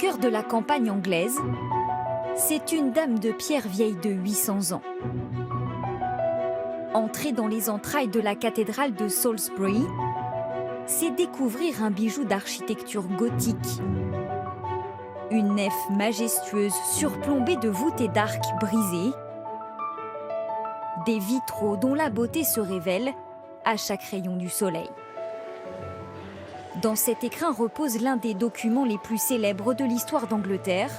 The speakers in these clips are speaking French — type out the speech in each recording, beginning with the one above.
cœur de la campagne anglaise, c'est une dame de pierre vieille de 800 ans. Entrer dans les entrailles de la cathédrale de Salisbury, c'est découvrir un bijou d'architecture gothique. Une nef majestueuse surplombée de voûtes et d'arcs brisés. Des vitraux dont la beauté se révèle à chaque rayon du soleil. Dans cet écrin repose l'un des documents les plus célèbres de l'histoire d'Angleterre,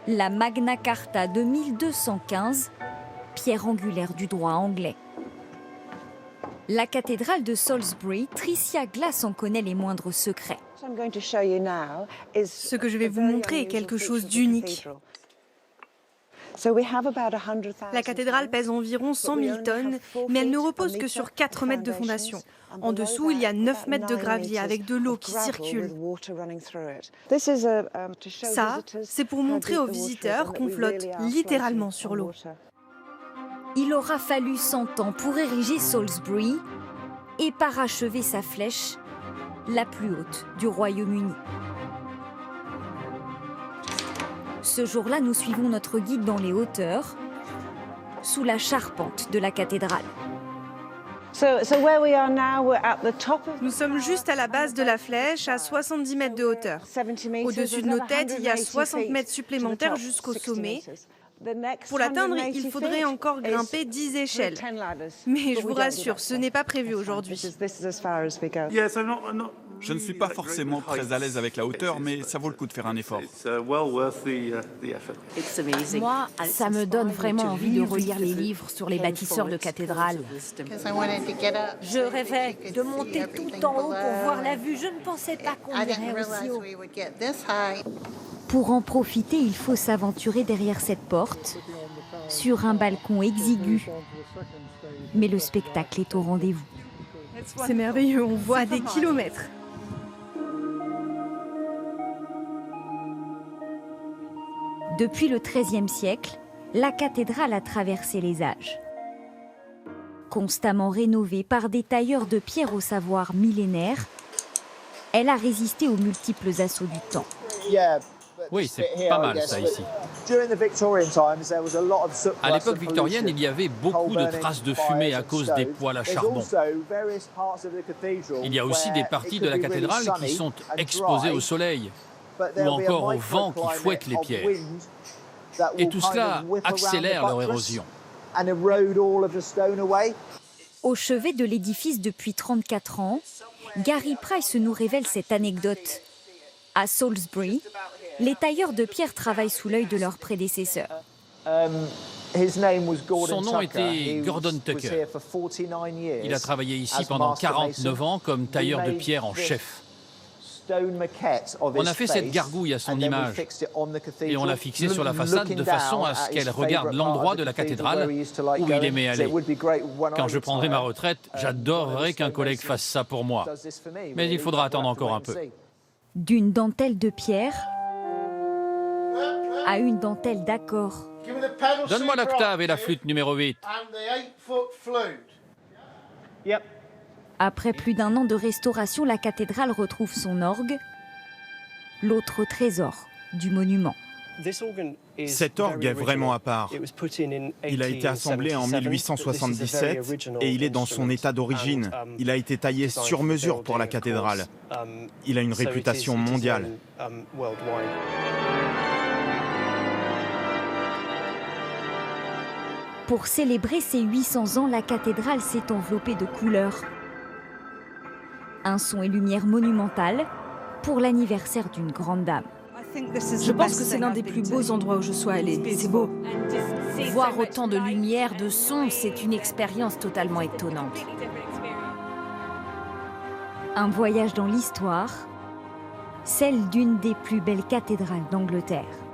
la Magna Carta de 1215, pierre angulaire du droit anglais. La cathédrale de Salisbury, Tricia Glass en connaît les moindres secrets. Ce que je vais vous montrer est quelque chose d'unique. La cathédrale pèse environ 100 000 tonnes, mais elle ne repose que sur 4 mètres de fondation. En dessous, il y a 9 mètres de gravier avec de l'eau qui circule. Ça, c'est pour montrer aux visiteurs qu'on flotte littéralement sur l'eau. Il aura fallu 100 ans pour ériger Salisbury et parachever sa flèche, la plus haute du Royaume-Uni. Ce jour-là, nous suivons notre guide dans les hauteurs, sous la charpente de la cathédrale. Nous sommes juste à la base de la flèche, à 70 mètres de hauteur. Au-dessus de nos têtes, il y a 60 mètres supplémentaires jusqu'au sommet. Pour l'atteindre, il faudrait encore grimper 10 échelles. Mais je vous rassure, ce n'est pas prévu aujourd'hui. Je ne suis pas forcément très à l'aise avec la hauteur, mais ça vaut le coup de faire un effort. Moi, ça me donne vraiment envie de relire les livres sur les bâtisseurs de cathédrales. Je rêvais de monter tout en haut pour voir la vue. Je ne pensais pas qu'on irait aussi haut. Pour en profiter, il faut s'aventurer derrière cette porte, sur un balcon exigu. Mais le spectacle est au rendez-vous. C'est merveilleux, on voit à des kilomètres. Depuis le XIIIe siècle, la cathédrale a traversé les âges. Constamment rénovée par des tailleurs de pierre au savoir millénaire, elle a résisté aux multiples assauts du temps. Oui, c'est pas mal ça ici. À l'époque victorienne, il y avait beaucoup de traces de fumée à cause des poêles à charbon. Il y a aussi des parties de la cathédrale qui sont exposées au soleil ou encore au vent qui fouette les pierres. Et tout cela accélère leur érosion. Au chevet de l'édifice depuis 34 ans, Gary Price nous révèle cette anecdote. À Salisbury, les tailleurs de pierre travaillent sous l'œil de leurs prédécesseurs. Son nom était Gordon Tucker. Il a travaillé ici pendant 49 ans comme tailleur de pierre en chef. On a fait cette gargouille à son image et on l'a fixée sur la façade de façon à ce qu'elle regarde l'endroit de la cathédrale où il aimait aller. Quand je prendrai ma retraite, j'adorerais qu'un collègue fasse ça pour moi. Mais il faudra attendre encore un peu. D'une dentelle de pierre à une dentelle d'accord. Donne-moi l'octave et la flûte numéro 8. Après plus d'1 an de restauration, la cathédrale retrouve son orgue, l'autre trésor du monument. Cet orgue est vraiment à part. Il a été assemblé en 1877 et il est dans son état d'origine. Il a été taillé sur mesure pour la cathédrale. Il a une réputation mondiale. Pour célébrer ses 800 ans, la cathédrale s'est enveloppée de couleurs. Un son et lumière monumental pour l'anniversaire d'une grande dame. Je pense que c'est l'un des plus beaux endroits où je sois allée. C'est beau. Voir autant de lumière, de son, c'est une expérience totalement étonnante. Un voyage dans l'histoire, celle d'une des plus belles cathédrales d'Angleterre.